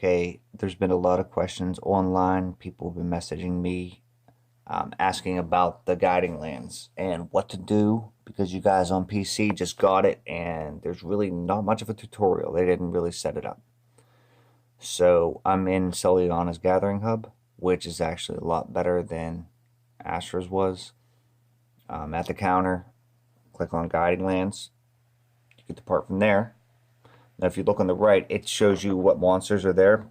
Okay, there's been a lot of questions online. People have been messaging me asking about the guiding lands and what to do because you guys on PC just got it and there's really not much of a tutorial. They didn't really set it up. So I'm in Celiana's Gathering Hub, which is actually a lot better than Astra's was. At the counter, click on Guiding Lands. You get the part from there. Now, if you look on the right, it shows you what monsters are there.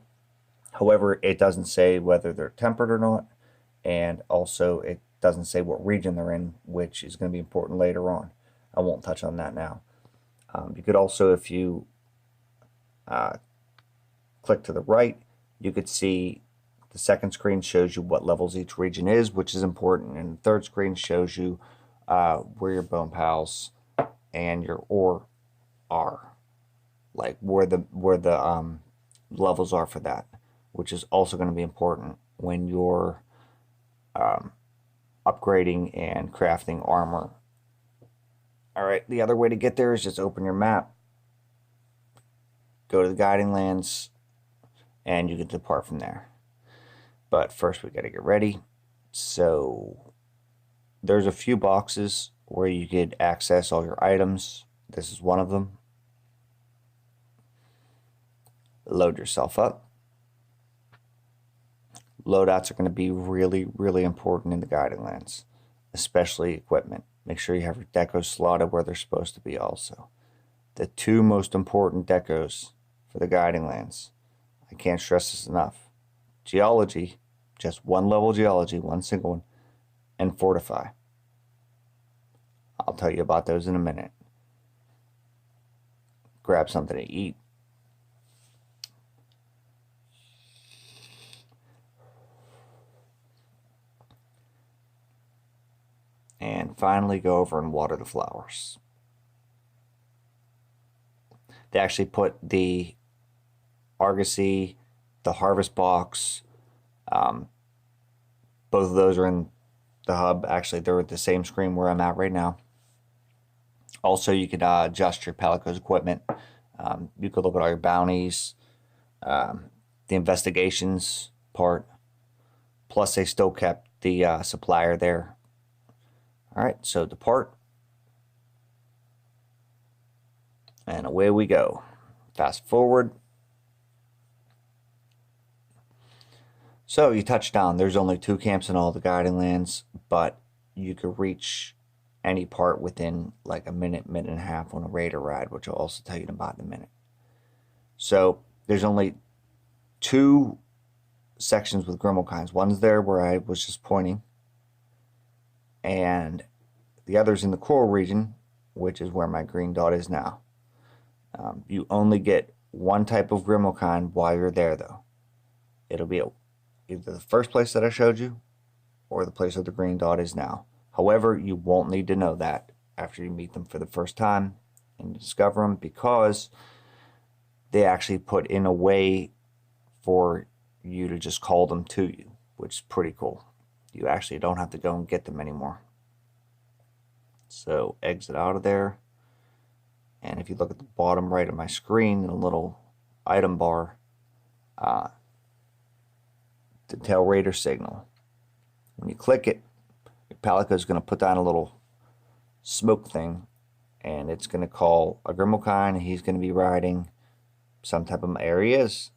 However, it doesn't say whether they're tempered or not, and also it doesn't say what region they're in, which is going to be important later on. I won't touch on that now. You could also, if you click to the right, you could see the second screen shows you what levels each region is, which is important, and the third screen shows you where your bone pals and your ore are, like where the levels are for that, which is also going to be important when you're upgrading and crafting armor. All right, the other way to get there is just open your map, go to the guiding lands, and you can depart from there. But first we got to get ready. So there's a few boxes where you could access all your items. This is one of them. Load yourself up. Loadouts are going to be really, really important in the guiding lands, especially equipment. Make sure you have your decos slotted where they're supposed to be also. The two most important decos for the guiding lands, I can't stress this enough. Geology, just one level geology, one single one, and fortify. I'll tell you about those in a minute. Grab something to eat. And finally go over and water the flowers. They actually put the Argosy, the harvest box, both of those are in the hub. Actually, they're at the same screen where I'm at right now. Also, you could adjust your Palico's equipment. You could look at all your bounties, the investigations part. Plus, they still kept the supplier there. All right, so depart. And away we go. Fast forward. So you touch down. There's only 2 camps in all the guiding lands, but you could reach any part within like a minute, minute and a half on a Raider ride, which I'll also tell you about in a minute. So there's only 2 sections with Grimalkins. One's there where I was just pointing, and the other's in the coral region, which is where my green dot is now. You only get one type of Grimalkin while you're there, though. It'll be either the first place that I showed you or the place where the green dot is now. However, you won't need to know that after you meet them for the first time and discover them, because they actually put in a way for you to just call them to you, which is pretty cool. You actually don't have to go and get them anymore. So exit out of there. And if you look at the bottom right of my screen, in a little item bar, the Tailraider Signal. When you click it, your Palico is going to put down a little smoke thing, and it's going to call a Grimalkin, and he's going to be riding some type of areas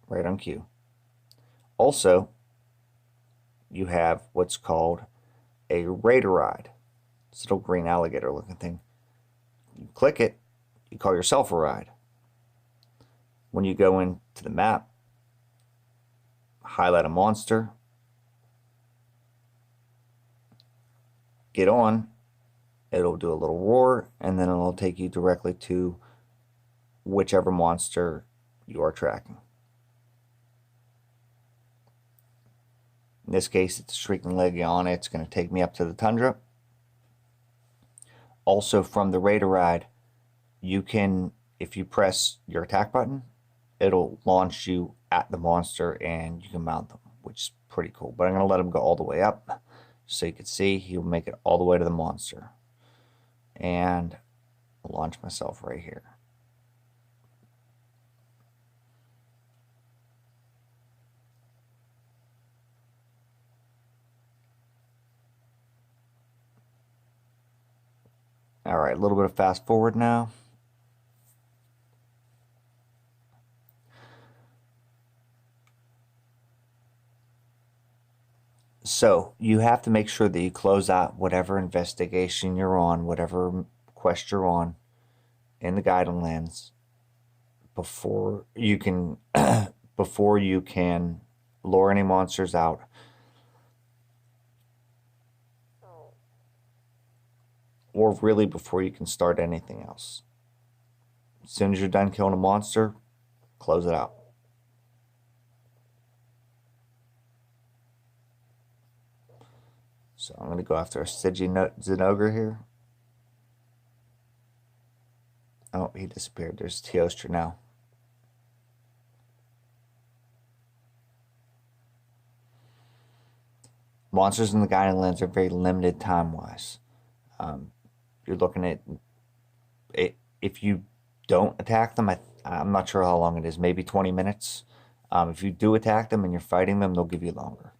right on cue. Also, you have what's called a Raider Ride. This little green alligator looking thing. You click it, you call yourself a ride. When you go into the map, highlight a monster, get on, it'll do a little roar, and then it'll take you directly to whichever monster you are tracking. In this case, it's a Shrieking Legion. It's going to take me up to the tundra. Also, from the Raider Ride, you can, if you press your attack button, it'll launch you at the monster and you can mount them, which is pretty cool. But I'm going to let him go all the way up so you can see he'll make it all the way to the monster. And I'll launch myself right here. All right, a little bit of fast forward now. So you have to make sure that you close out whatever investigation you're on, whatever quest you're on in the Guiding Lands before you can before you can lure any monsters out. Or really before you can start anything else. As soon as you're done killing a monster, close it out. So I'm going to go after a Zinogre here. Oh, he disappeared. There's Teostra now. Monsters in the Guiding Lands are very limited time-wise. You're looking at it, if you don't attack them, I'm not sure how long it is, maybe 20 minutes. If you do attack them and you're fighting them, they'll give you longer.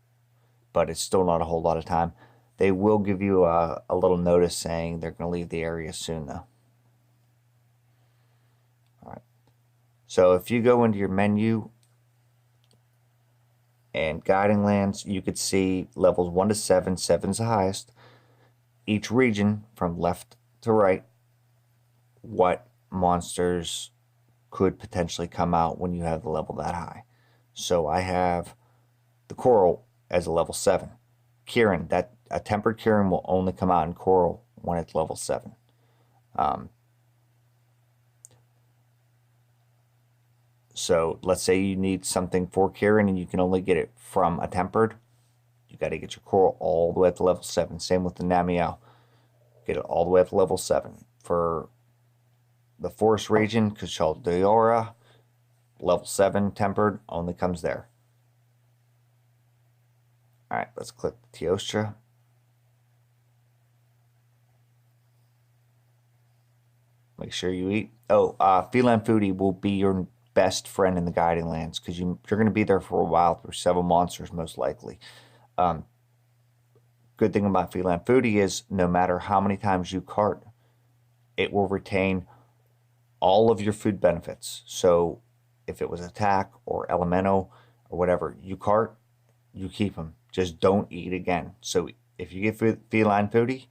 But it's still not a whole lot of time. They will give you a little notice saying they're going to leave the area soon, though. All right. So if you go into your menu and Guiding Lands, you could see levels 1 to 7. 7's the highest. Each region from left to right, what monsters could potentially come out when you have the level that high. So I have the Coral as a level 7. Kieran, that a tempered Kieran will only come out in Coral when it's level 7. So let's say you need something for Kieran and you can only get it from a tempered. You got to get your Coral all the way up to level 7. Same with the Namiel. Get it all the way up to level 7. For the Forest region, Kushaldiora, level 7 tempered, only comes there. Alright, let's click Teostra. Make sure you eat. Oh, Feline Foodie will be your best friend in the Guiding Lands because you're going to be there for a while through several monsters, most likely. Good thing about Feline Foodie is no matter how many times you cart, it will retain all of your food benefits. So if it was attack or elemental or whatever, you cart, you keep them. Just don't eat again. So if you get Feline Foodie,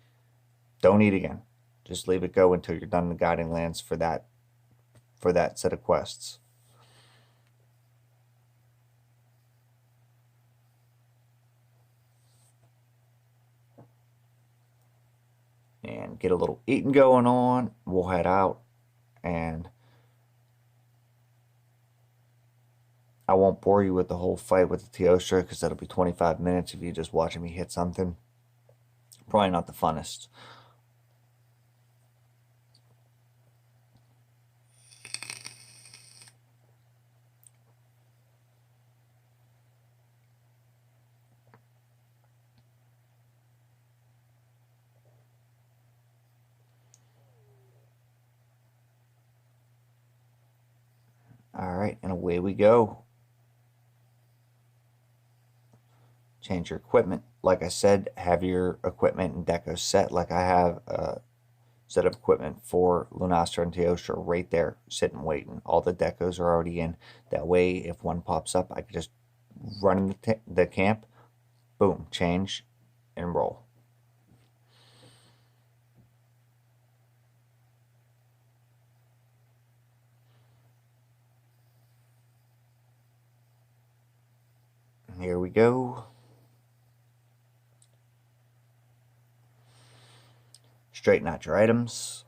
don't eat again. Just leave it go until you're done in the Guiding Lands for that set of quests. And get a little eating going on. We'll head out, and I won't bore you with the whole fight with the Teostra because that'll be 25 minutes of you just watching me hit something. Probably not the funnest. All right, and away we go. Change your equipment. Like I said, have your equipment and deco set. Like I have a set of equipment for Lunastra and Teostra right there, sitting waiting. All the decos are already in. That way, if one pops up, I can just run in the camp, boom, change, and roll. Here we go. Straighten out your items.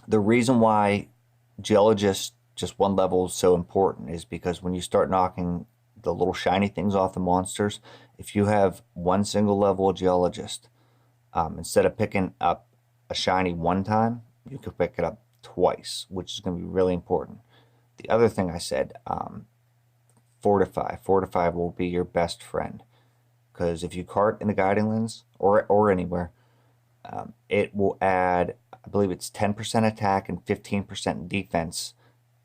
The reason why Geologist just one level is so important is because when you start knocking the little shiny things off the monsters, if you have one single level Geologist, instead of picking up a shiny one time, you could pick it up twice, which is going to be really important. The other thing I said, Fortify. Fortify will be your best friend. Because if you cart in the Guiding Lands or anywhere, it will add I believe it's 10% attack and 15% defense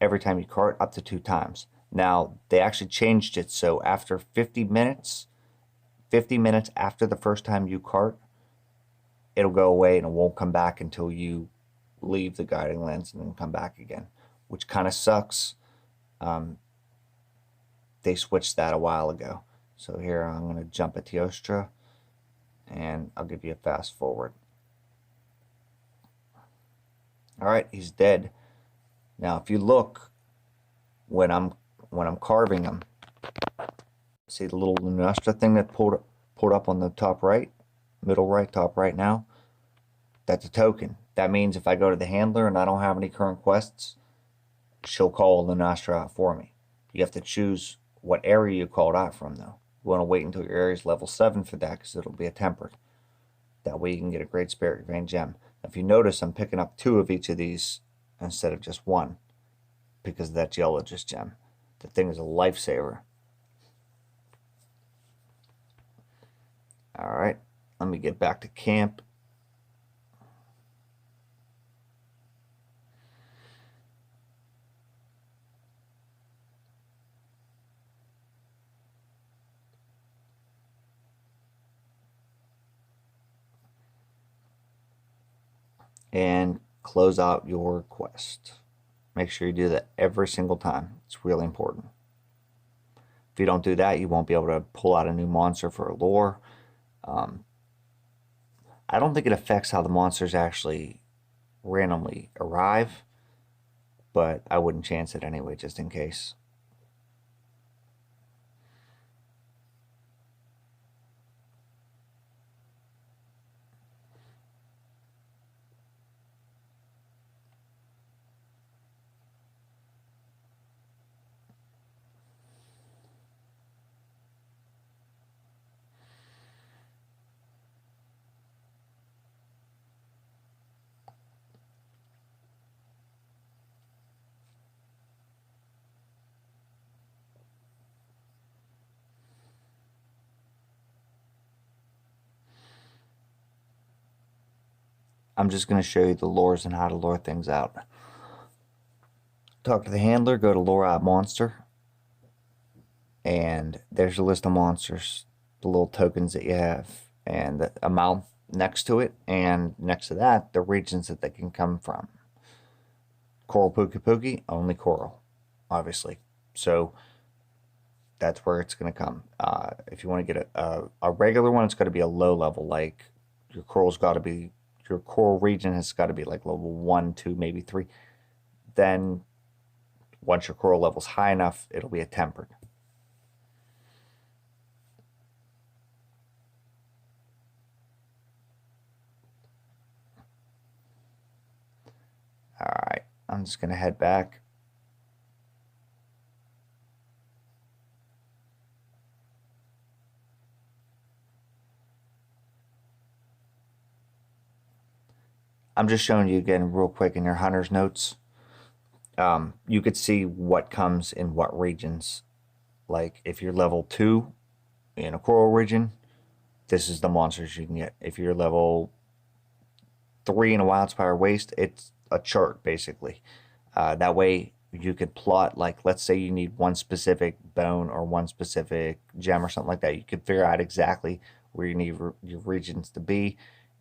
every time you cart, up to 2 times. Now, they actually changed it so after 50 minutes after the first time you cart, it'll go away and it won't come back until you leave the guiding lands and then come back again, which kind of sucks. They switched that a while ago. So here I'm going to jump at Teostra and I'll give you a fast forward. All right, he's dead. Now, if you look when I'm carving him, see the little Lunastra thing that pulled up on the top right, middle right, top right now? That's a token. That means if I go to the handler and I don't have any current quests, she'll call Lunastra out for me. You have to choose what area you called out from, though. You want to wait until your area is level 7 for that, because it'll be a tempered. That way you can get a great Spirit Vein gem. If you notice, I'm picking up 2 of each of these instead of just 1, because of that Geologist gem. The thing is a lifesaver. Alright, let me get back to camp. And close out your quest. Make sure you do that every single time. It's really important. If you don't do that, you won't be able to pull out a new monster for a lore. I don't think it affects how the monsters actually randomly arrive, but I wouldn't chance it anyway, just in case. I'm just going to show you the lures and how to lure things out. Talk to the handler, go to lure out monster, and there's a list of monsters, the little tokens that you have, and the amount next to it, and next to that, the regions that they can come from. Coral Pookie Pookie, only coral, obviously. So that's where it's going to come. If you want to get a regular one, it's got to be a low level, like your coral's got to be, your coral region has got to be like level 1, 2, maybe 3. Then once your coral level's high enough, it'll be a tempered. Alright, I'm just going to head back. I'm just showing you again real quick in your hunter's notes. You could see what comes in what regions. Like if you're level 2 in a coral region, this is the monsters you can get. If you're level 3 in a Wildspire Waste, it's a chart basically. That way you could plot, like let's say you need one specific bone or one specific gem or something like that. You could figure out exactly where you need your regions to be,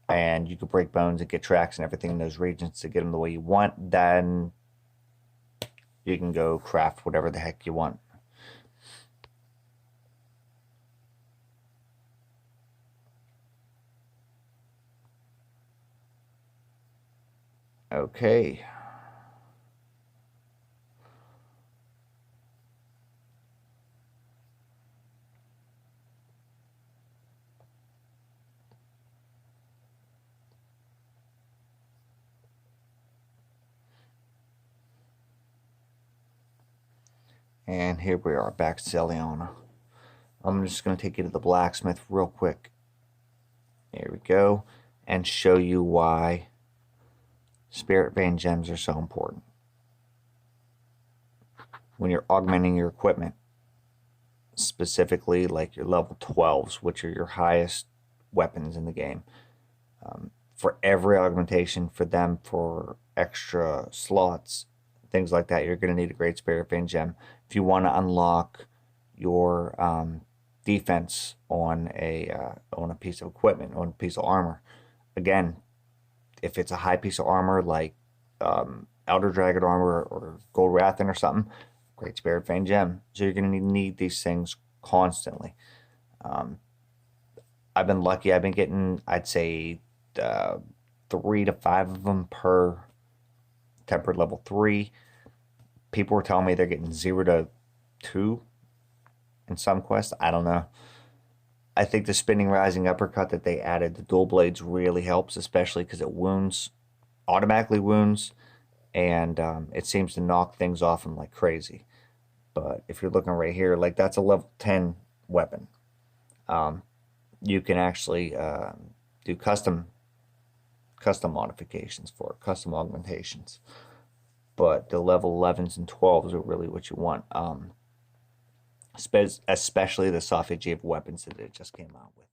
and you could break bones and get tracks and everything in those regions to get them the way you want. Then you can go craft whatever the heck you want. Okay. And here we are back to Celiana. I'm just going to take you to the blacksmith real quick. There we go. And show you why Spirit Vein gems are so important when you're augmenting your equipment. Specifically like your level 12s, which are your highest weapons in the game. for every augmentation for them for extra slots, things like that, you're going to need a Great Spirit Vein gem. If you want to unlock your defense on a piece of equipment, on a piece of armor, again, if it's a high piece of armor like Elder Dragon armor or Gold Rathan or something, Great Spirit Vein gem. So you're going to need these things constantly. Um, I've been lucky. I've been getting, I'd say, 3 to 5 of them per tempered level 3. People were telling me they're getting 0 to 2 in some quests. I don't know. I think the spinning rising uppercut that they added, the dual blades, really helps, especially because it wounds, automatically wounds, and it seems to knock things off them like crazy. But if you're looking right here, like that's a level 10 weapon. You can actually do custom modifications for it, custom augmentations. But the level 11s and 12s are really what you want. Especially the Sophie of weapons that it just came out with.